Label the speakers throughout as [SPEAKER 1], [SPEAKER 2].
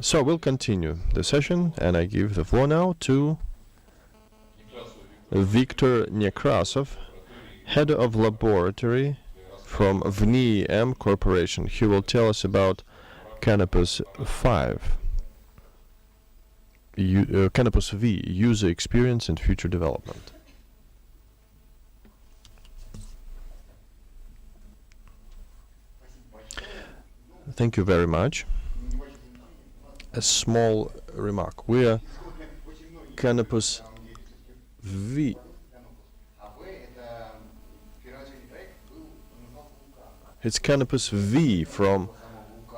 [SPEAKER 1] So we'll continue the session, and I give the floor now to Viktor Nekrasov, Head of Laboratory from VNIIEM Corporation. He will tell us about Kanopus-V, Kanopus-V, user experience and future development. Thank you very much. A small remark. We are Kanopus-V. It's Kanopus-V from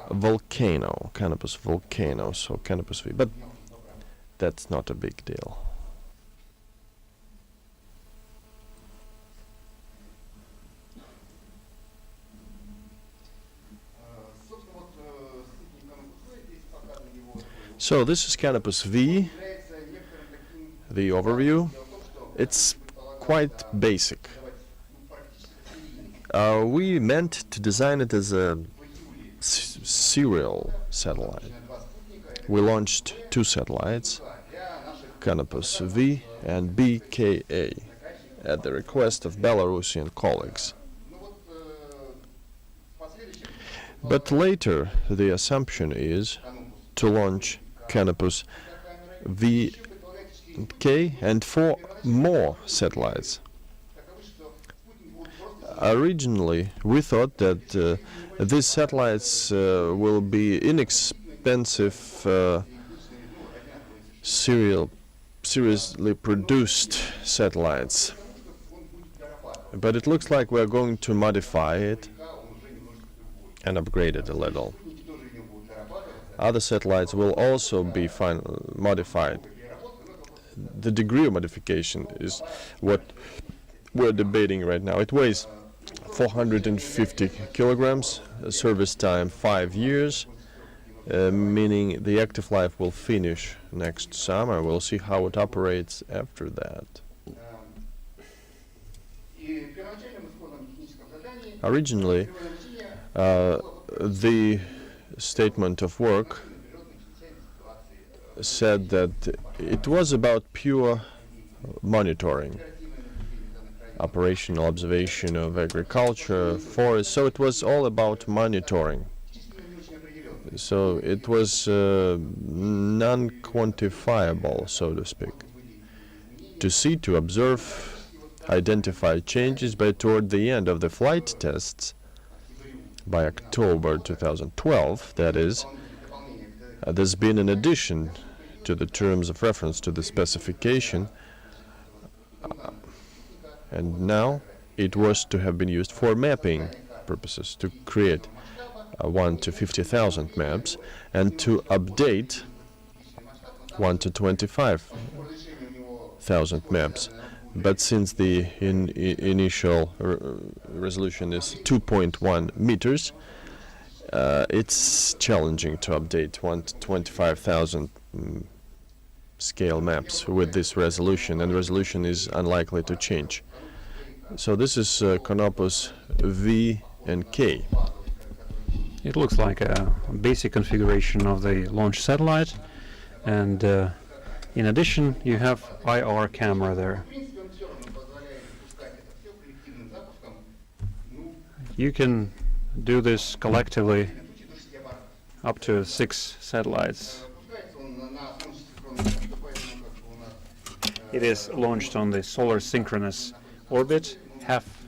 [SPEAKER 1] volcano, Kanopus volcano, so Kanopus-V, but that's not a big deal. So this is Kanopus-V, the overview. It's quite basic. We meant to design it as a serial satellite. We launched 2 satellites, Kanopus-V and BKA, at the request of Belarusian colleagues. But later, the assumption is to launch Kanopus-V-K and 4 more satellites. Originally, we thought that these satellites will be inexpensive, seriously produced satellites. But it looks like we're going to modify it and upgrade it a little. Other satellites will also be modified. The degree of modification is what we're debating right now. It weighs 450 kilograms, service time 5 years, meaning the active life will finish next summer. We'll see how it operates after that. Originally, the statement of work said that it was about pure monitoring, operational observation of agriculture, forest, so it was all about monitoring. So it was non-quantifiable, so to speak. To see, to observe, identify changes, but toward the end of the flight tests, by October 2012, that is, there's been an addition to the terms of reference to the specification, and now it was to have been used for mapping purposes, to create 1 to 50,000 maps, and to update 1 to 25,000 maps. But since the initial resolution is 2.1 meters, it's challenging to update 1 to 25,000 scale maps with this resolution, and resolution is unlikely to change. So this is Kanopus-V and K.
[SPEAKER 2] It looks like a basic configuration of the launch satellite, and in addition you have IR camera there. You can do this collectively up to 6 satellites. It is launched on the solar synchronous orbit. Half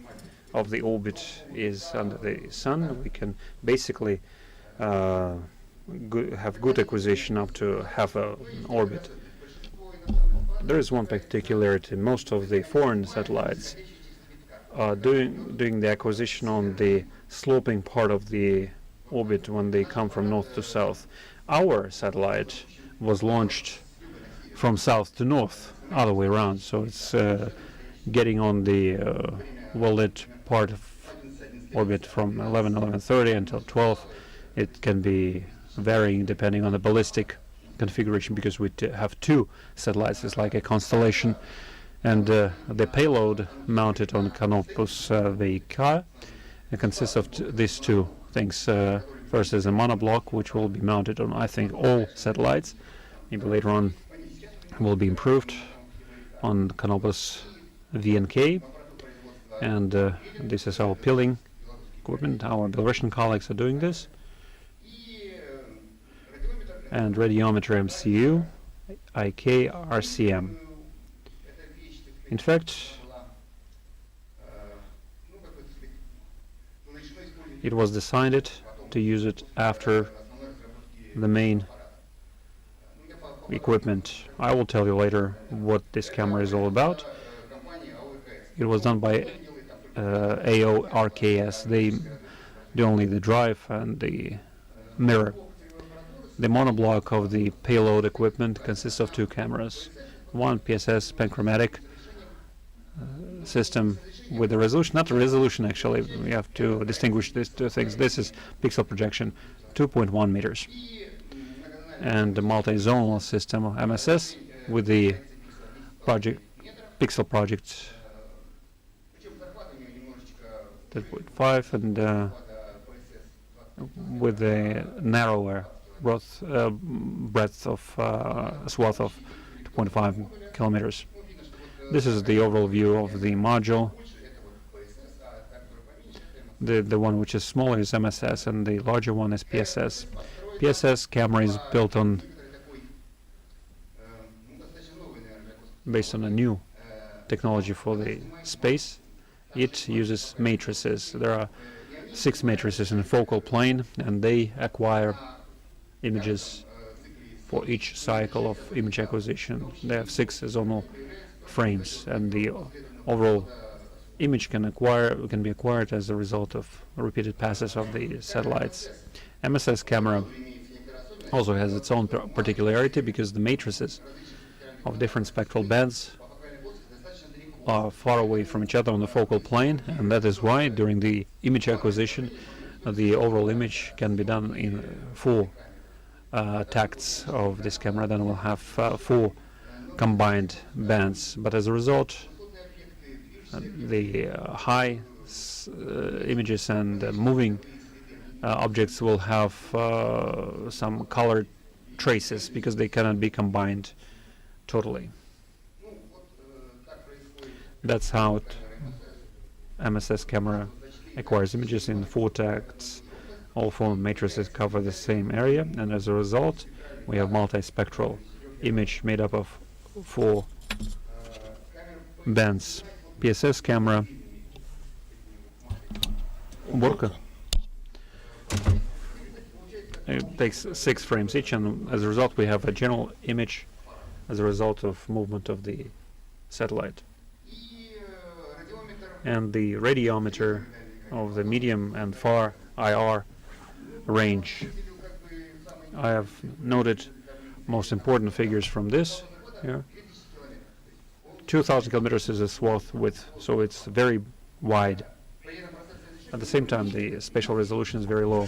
[SPEAKER 2] of the orbit is under the sun. We can basically have good acquisition up to half an orbit. There is one particularity. Most of the foreign satellites are doing the acquisition on the sloping part of the orbit when they come from north to south. Our satellite was launched from south to north, other way around, so it's getting on the well-lit part of orbit from 11:30 until 12. It can be varying depending on the ballistic configuration, because we have 2 satellites. It's like a constellation, and the payload mounted on Kanopus-V consists of these 2 things. First is a monoblock, which will be mounted on, I think, all satellites. Maybe later on will be improved on Kanopus-V and K. And this is our peeling equipment. Our Belarusian colleagues are doing this. And radiometer MCU, IK, RCM. In fact, it was decided to use it after the main equipment. I will tell you later what this camera is all about. It was done by AORKS. They do only the drive and the mirror. The monoblock of the payload equipment consists of two cameras. One PSS panchromatic system with the resolution, not the resolution actually, we have to distinguish these two things. This is pixel projection, 2.1 meters. And the multi-zonal system of MSS with the pixel project 2.5 and with the narrower breadth of swath of 2.5 kilometers. This is the overall view of the module. The one which is smaller is MSS and the larger one is PSS. PSS camera is built on based on a new technology for the space. It uses matrices. There are 6 matrices in the focal plane, and they acquire images for each cycle of image acquisition. They have 6 zonal frames, and the overall image can be acquired as a result of repeated passes of the satellites. MSS camera also has its own particularity because the matrices of different spectral bands are far away from each other on the focal plane, and that is why during the image acquisition the overall image can be done in 4 tacts of this camera. Then we'll have 4 combined bands, but as a result the high images and moving objects will have some colored traces because they cannot be combined totally. That's how MSS camera acquires images in 4 tacts. All 4 matrices cover the same area, and as a result we have multispectral image made up of 4 bands. PSS camera it takes 6 frames each, and as a result we have a general image as a result of movement of the satellite. And the radiometer of the medium and far IR range. I have noted most important figures from this here. 2,000 kilometers is a swath width, so it's very wide. At the same time, the spatial resolution is very low.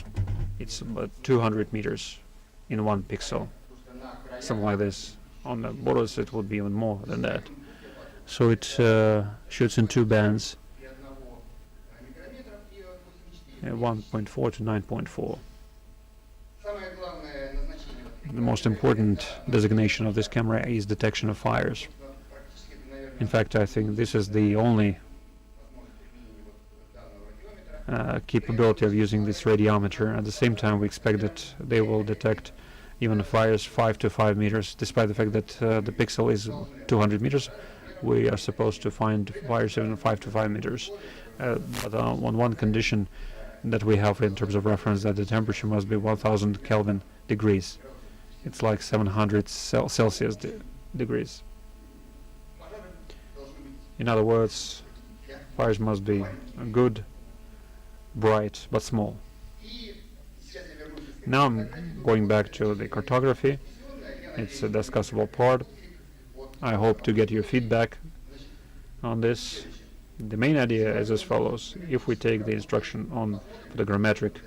[SPEAKER 2] It's about 200 meters in 1 pixel, something like this. On the borders it would be even more than that. So it shoots in 2 bands, 1.4 to 9.4. The most important designation of this camera is detection of fires. In fact, I think this is the only capability of using this radiometer. At the same time, we expect that they will detect even fires 5 to 5 meters, despite the fact that the pixel is 200 meters. We are supposed to find fires even 5 to 5 meters. But on one condition that we have in terms of reference, that the temperature must be 1000 Kelvin degrees. It's like 700 Celsius degrees. In other words, fires must be good, bright, but small. Now I'm going back to the cartography. It's a discussable part. I hope to get your feedback on this. The main idea is as follows. If we take the instruction on photogrammetric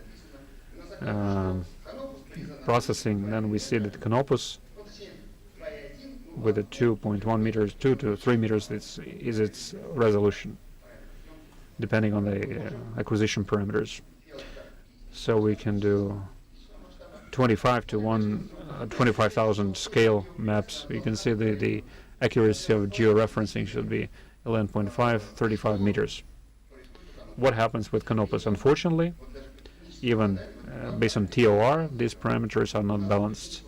[SPEAKER 2] processing, then we see that Kanopus with a 2.1 meters, 2 to 3 meters is its resolution, depending on the acquisition parameters. So we can do 25 to 25,000 scale maps. You can see the accuracy of georeferencing should be 11.5, 35 meters. What happens with Kanopus? Unfortunately, even based on TOR, these parameters are not balanced.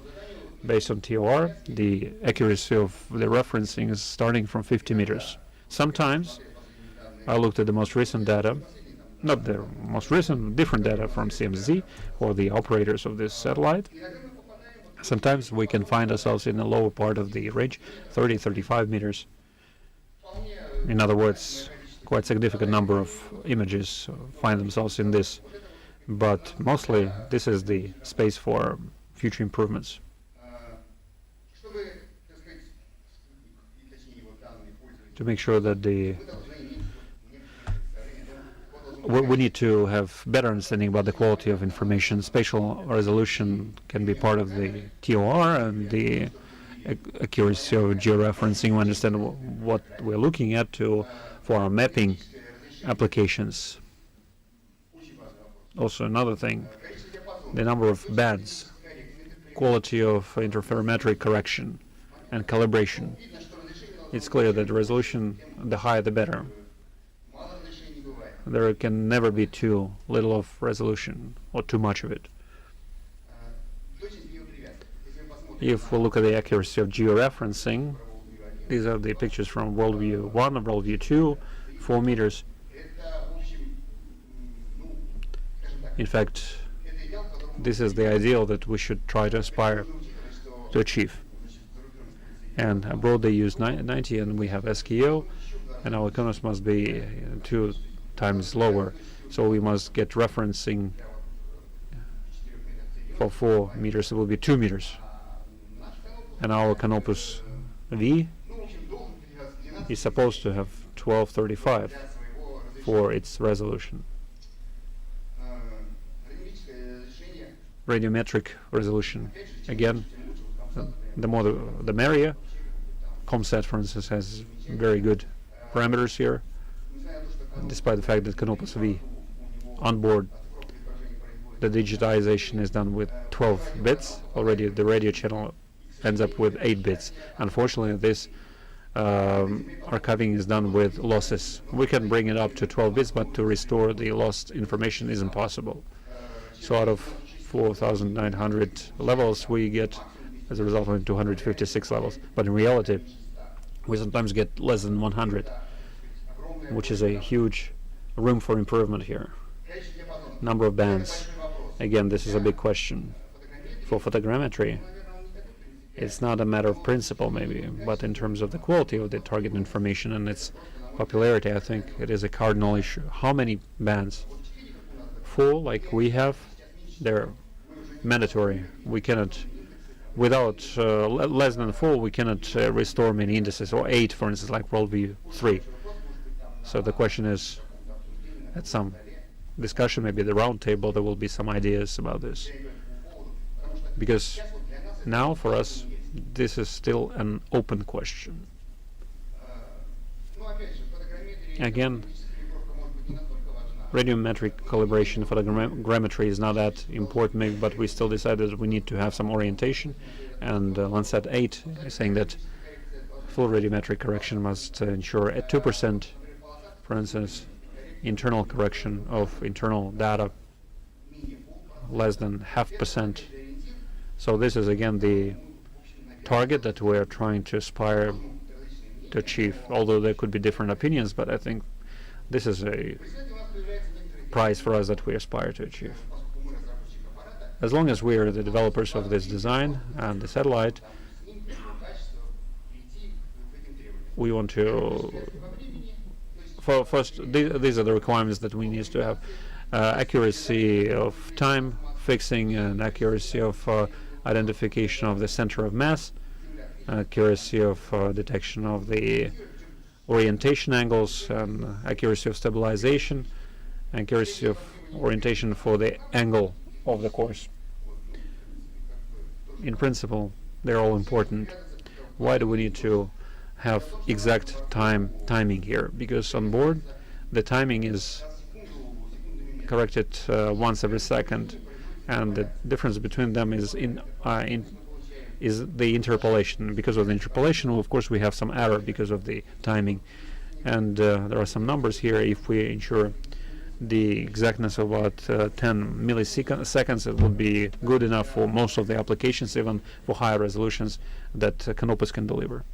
[SPEAKER 2] Based on TOR, the accuracy of the referencing is starting from 50 meters. Sometimes I looked at the most recent data, not the most recent, different data from CMZ or the operators of this satellite. Sometimes we can find ourselves in the lower part of the range, 30, 35 meters. In other words, quite significant number of images find themselves in this. But mostly, this is the space for future improvements. To make sure that we need to have better understanding about the quality of information. Spatial resolution can be part of the TOR, and the accuracy of georeferencing. We understand what we're looking at for our mapping applications. Also, another thing, the number of bands, quality of interferometric correction, and calibration. It's clear that the resolution, the higher the better. There can never be too little of resolution or too much of it. If we look at the accuracy of georeferencing, these are the pictures from Worldview 1 and Worldview 2, 4 meters. In fact, this is the ideal that we should try to aspire to achieve. And abroad they use 90, and we have SKO, and our economies must be 2 times lower. So we must get referencing for 4 meters, it will be 2 meters. And our Kanopus-V is supposed to have 1235 for its resolution. Radiometric resolution. Again, the more the merrier. ComSat, for instance, has very good parameters here, despite the fact that Kanopus-V on board, the digitization is done with 12 bits. Already the radio channel ends up with 8 bits. Unfortunately, this archiving is done with losses. We can bring it up to 12 bits, but to restore the lost information isn't possible. So out of 4,900 levels, we get, as a result, only 256 levels. But in reality, we sometimes get less than 100, which is a huge room for improvement here. Number of bands. Again, this is a big question. For photogrammetry, it's not a matter of principle, maybe, but in terms of the quality of the target information and its popularity, I think it is a cardinal issue. How many bands? 4, like we have, they're mandatory. We cannot, without less than 4, we cannot restore many indices, or 8, for instance, like Worldview 3. So the question is, at some discussion, maybe the round table, there will be some ideas about this. Because now, for us, this is still an open question. Again, radiometric calibration, photogrammetry is not that important, maybe, but we still decided that we need to have some orientation. And Landsat 8 is saying that full radiometric correction must ensure at 2%, for instance, internal correction of internal data, less than 0.5%. So this is again the target that we are trying to aspire to achieve, although there could be different opinions, but I think this is a prize for us that we aspire to achieve. As long as we are the developers of this design and the satellite, we want to, first, these are the requirements that we need to have. Accuracy of time fixing and accuracy of identification of the center of mass, accuracy of detection of the orientation angles, and accuracy of stabilization, accuracy of orientation for the angle of the course. In principle, they're all important. Why do we need to have exact timing here? Because on board, the timing is corrected once every second. and the difference between them is is the interpolation. Because of the interpolation, of course, we have some error because of the timing, and there are some numbers here. If we ensure the exactness of about 10 milliseconds, it would be good enough for most of the applications, even for higher resolutions that Canopus can deliver.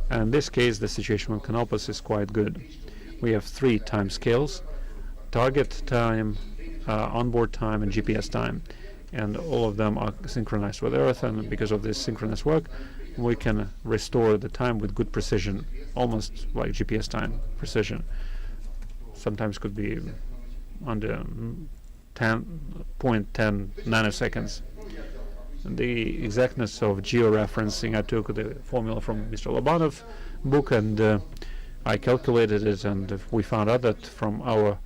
[SPEAKER 2] And in this case, the situation with Canopus is quite good. We have 3 time scales: target time, onboard time, and GPS time. And all of them are synchronized with Earth, and because of this synchronous work, we can restore the time with good precision, almost like GPS time precision. Sometimes could be under 0.10 nanoseconds. The exactness of georeferencing, I took the formula from Mr. Lobanov's book, and I calculated it, and we found out that from our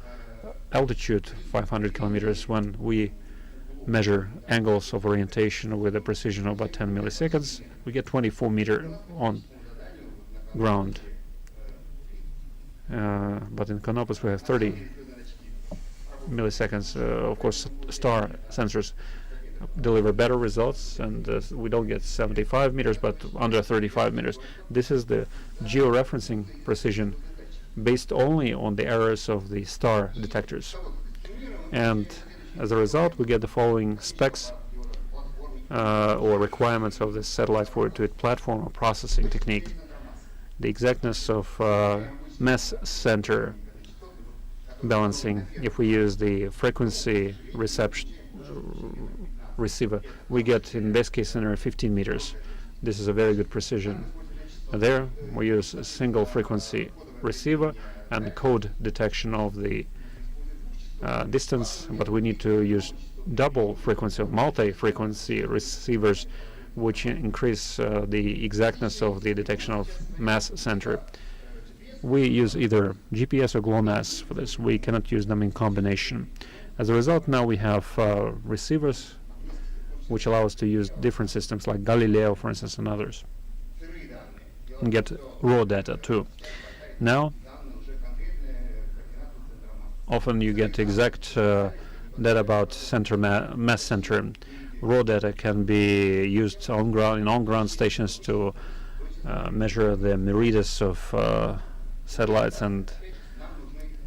[SPEAKER 2] altitude, 500 kilometers, when we measure angles of orientation with a precision of about 10 milliseconds, we get 24 meters on ground. But in Canopus we have 30 milliseconds. Of course, star sensors deliver better results, and we don't get 75 meters, but under 35 meters. This is the georeferencing precision based only on the errors of the star detectors. And as a result, we get the following specs or requirements of the satellite for its platform or processing technique. The exactness of mass center balancing. If we use the frequency receiver, we get, in this case scenario, 15 meters. This is a very good precision. There we use a single frequency receiver and code detection of the distance, but we need to use double frequency or multi-frequency receivers, which increase the exactness of the detection of mass center. We use either GPS or GLONASS for this. We cannot use them in combination. As a result, now we have receivers which allow us to use different systems like Galileo, for instance, and others, and get raw data too. Now, often you get exact data about mass center. Raw data can be used on-ground in on-ground stations to measure the myriads of satellites and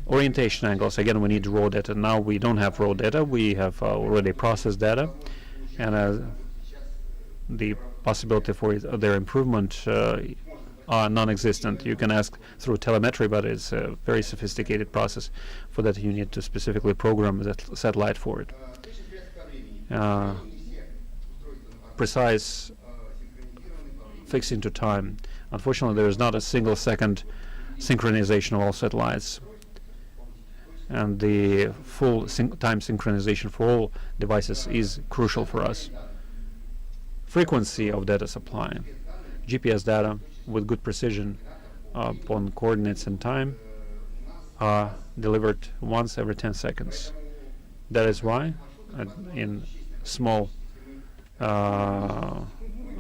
[SPEAKER 2] orientation angles. Again, we need raw data. Now we don't have raw data. We have already processed data, and the possibility for their improvement are non-existent. You can ask through telemetry, but it's a very sophisticated process. For that, you need to specifically program the satellite for it. Precise fixing to time. Unfortunately, there is not a single second synchronization of all satellites, and the full time synchronization for all devices is crucial for us. Frequency of data supply. GPS data with good precision upon coordinates and time are delivered once every 10 seconds. That is why in small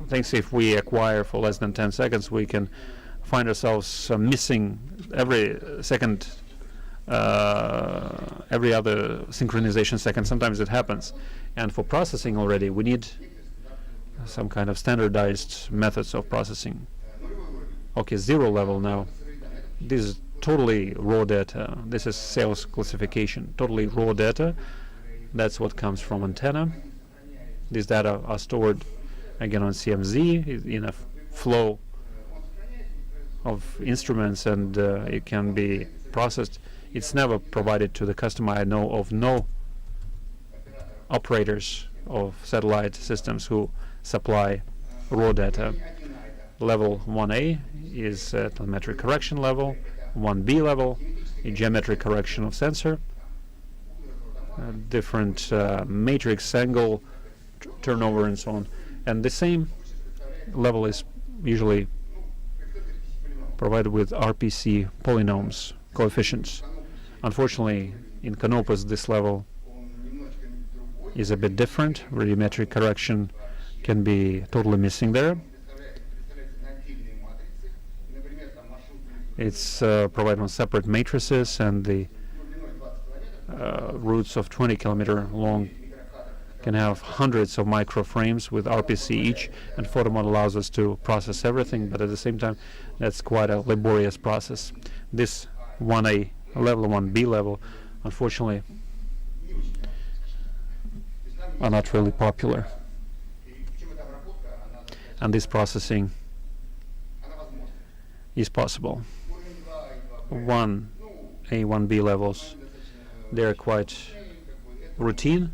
[SPEAKER 2] things, if we acquire for less than 10 seconds, we can find ourselves missing every second, every other synchronization second. Sometimes it happens. And for processing already, we need some kind of standardized methods of processing. Okay, 0 level now. This is totally raw data. This is sales classification, totally raw data. That's what comes from antenna. These data are stored again on CMZ in a flow of instruments, and it can be processed. It's never provided to the customer. I know of no operators of satellite systems who supply raw data. Level 1A is telemetric correction level. 1B level, a geometric correction of sensor, different matrix angle turnover and so on. And the same level is usually provided with RPC polynomials, coefficients. Unfortunately, in Canopus, this level is a bit different. Radiometric correction can be totally missing there. It's provided on separate matrices, and the routes of 20-kilometer long can have hundreds of microframes with RPC each, and photo model allows us to process everything, but at the same time that's quite a laborious process. This 1A level, 1B level, unfortunately, are not really popular. And this processing is possible. 1A, 1B levels, they're quite routine.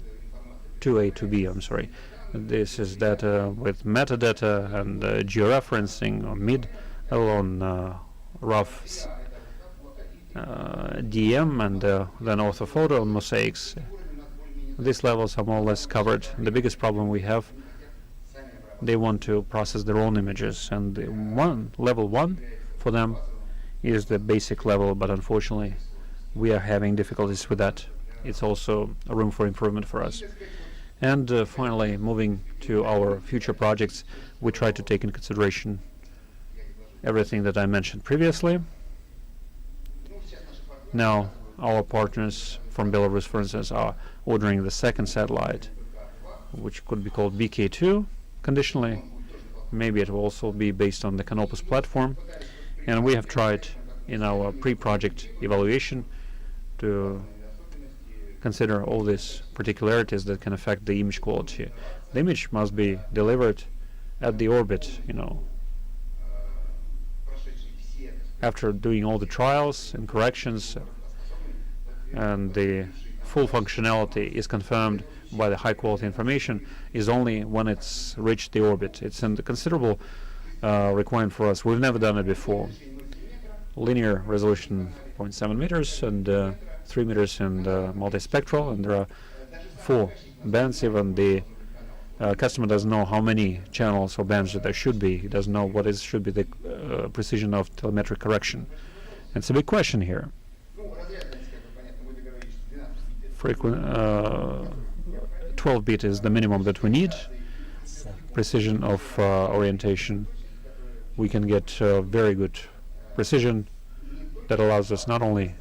[SPEAKER 2] 2A, 2B, I'm sorry. This is data with metadata and georeferencing on mid level on rough DM and then orthophoto on mosaics. These levels are more or less covered. The biggest problem we have, they want to process their own images, and the level 1 for them is the basic level, but unfortunately we are having difficulties with that. It's also a room for improvement for us. And finally, moving to our future projects, we try to take in consideration everything that I mentioned previously. Now, our partners from Belarus, for instance, are ordering the second satellite, which could be called BK2 conditionally. Maybe it will also be based on the Kanopus platform. And we have tried in our pre-project evaluation to consider all these particularities that can affect the image quality. The image must be delivered at the orbit, after doing all the trials and corrections, and the full functionality is confirmed by the high quality information is only when it's reached the orbit. It's a considerable requirement for us. We've never done it before. Linear resolution 0.7 meters and 3 meters in multispectral, and there are 4 bands. Even the customer doesn't know how many channels or bands there should be. He doesn't know what should be the precision of telemetric correction. It's a big question here. 12-bit is the minimum that we need. Precision of orientation. We can get very good precision that allows us not only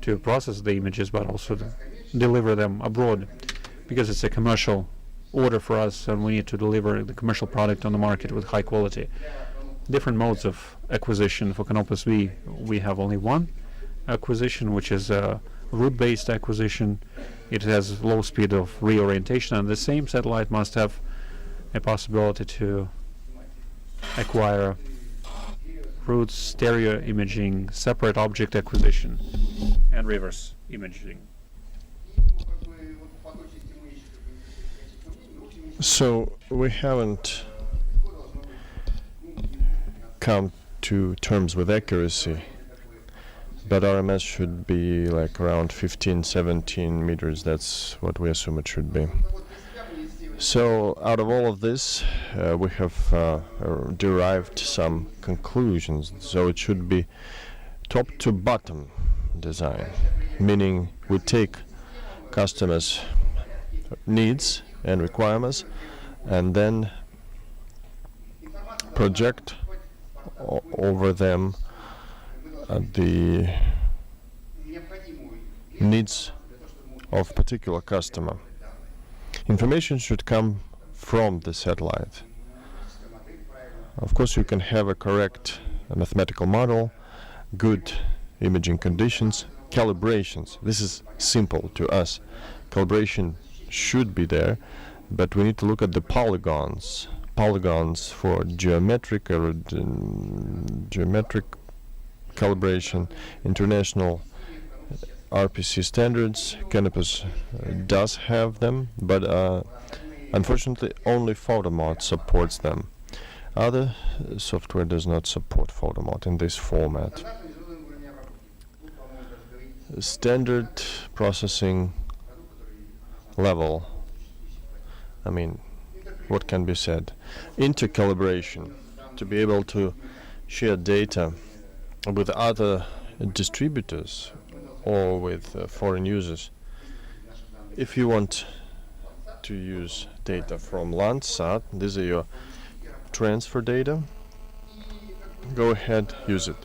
[SPEAKER 2] to process the images, but also to deliver them abroad, because it's a commercial order for us, and we need to deliver the commercial product on the market with high quality. Different modes of acquisition. For Kanopus-V, we have only one acquisition, which is a route-based acquisition. It has low speed of reorientation, and the same satellite must have a possibility to acquire routes, stereo imaging, separate object acquisition, and reverse imaging.
[SPEAKER 1] So we haven't come to terms with accuracy, but RMS should be like around 15, 17 meters. That's what we assume it should be. So out of all of this, we have derived some conclusions. So it should be top to bottom design, meaning we take customers' needs and requirements and then project over them the needs of particular customer. Information should come from the satellite. Of course, you can have a correct mathematical model, good imaging conditions, calibrations. This is simple to us. Calibration should be there, but we need to look at the polygons. Polygons for geometric calibration, international RPC standards. Kanopus does have them, but unfortunately only PhotoMod supports them. Other software does not support PhotoMod in this format. Standard processing level, I mean, what can be said? Intercalibration, to be able to share data with other distributors or with foreign users. If you want to use data from Landsat, these are your transfer data, go ahead, use it.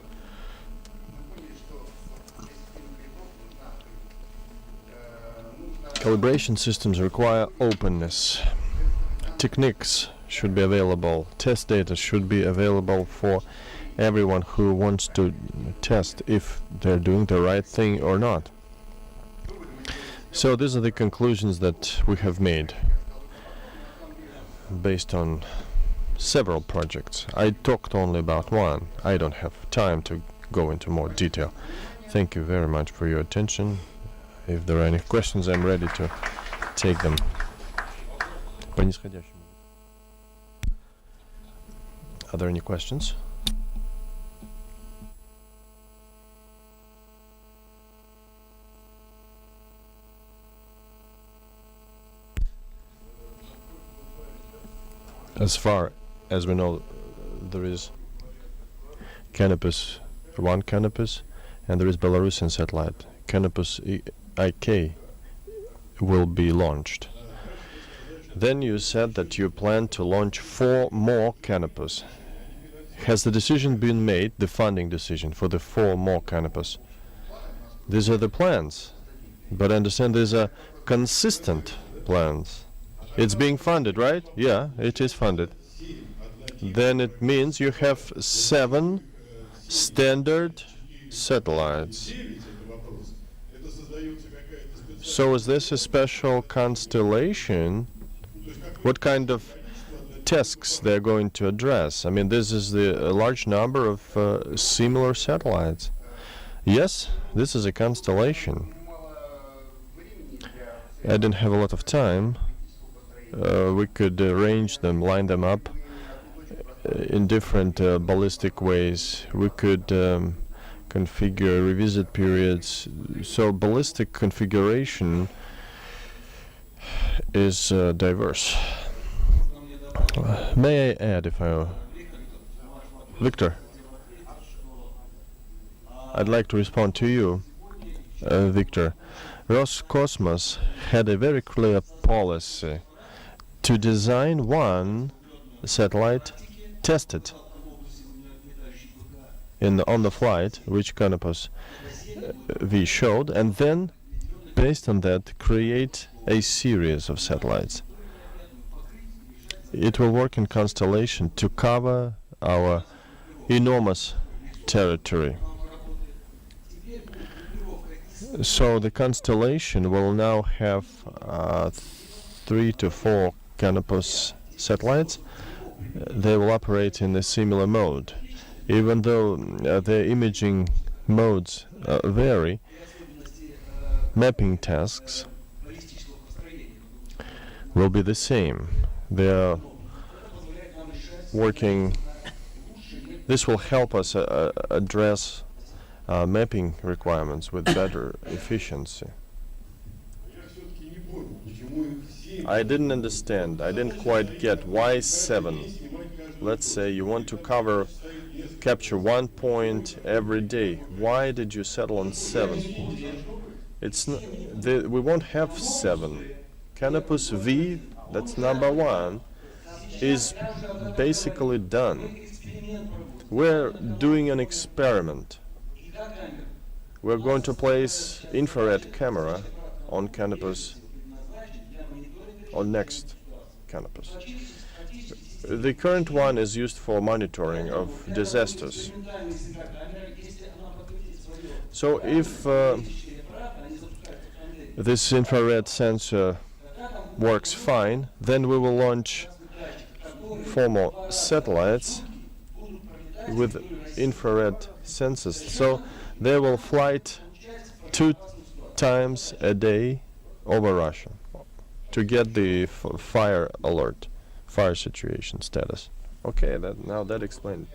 [SPEAKER 1] Calibration systems require openness. Techniques should be available. Test data should be available for everyone who wants to test if they're doing the right thing or not. So these are the conclusions that we have made based on several projects. I talked only about one. I don't have time to go into more detail. Thank you very much for your attention. If there are any questions, I'm ready to take them. По нисходящему. Are there any questions? As far as we know, there is Kanopus, one Kanopus, and there is Belarusian satellite. Kanopus-IK will be launched. Then you said that you plan to launch 4 more Kanopus. Has the decision been made, the funding decision for the 4 more Kanopus? These are the plans, but I understand these are consistent plans. It's being funded, right? Yeah, it is funded. Then it means you have 7 standard satellites. So is this a special constellation? What kind of tasks they're going to address? I mean, this is a large number of similar satellites. Yes, this is a constellation. I didn't have a lot of time. We could arrange them, line them up in different ballistic ways. We could configure revisit periods. So ballistic configuration is diverse. May I add, if I... Victor, I'd like to respond to you. Victor, Roscosmos had a very clear policy to design one satellite, test it on the flight, which Kanopus-V showed, and then, based on that, create a series of satellites. It will work in constellation to cover our enormous territory. So the constellation will now have 3 to 4 Kanopus satellites. They will operate in a similar mode. Even though their imaging modes vary, mapping tasks will be the same. They are working. This will help us address mapping requirements with better efficiency. I didn't understand. I didn't quite get why 7. Let's say you want to capture 1 point every day. Why did you settle on 7? It's we won't have 7. Kanopus-V, that's number 1, is basically done. We're doing an experiment. We're going to place infrared camera on Kanopus, on next Kanopus. The current one is used for monitoring of disasters. So if this infrared sensor works fine, then we will launch 4 more satellites with infrared sensors. So they will flight 2 times a day over Russia to get the fire alert, fire situation status. Okay, now that explained.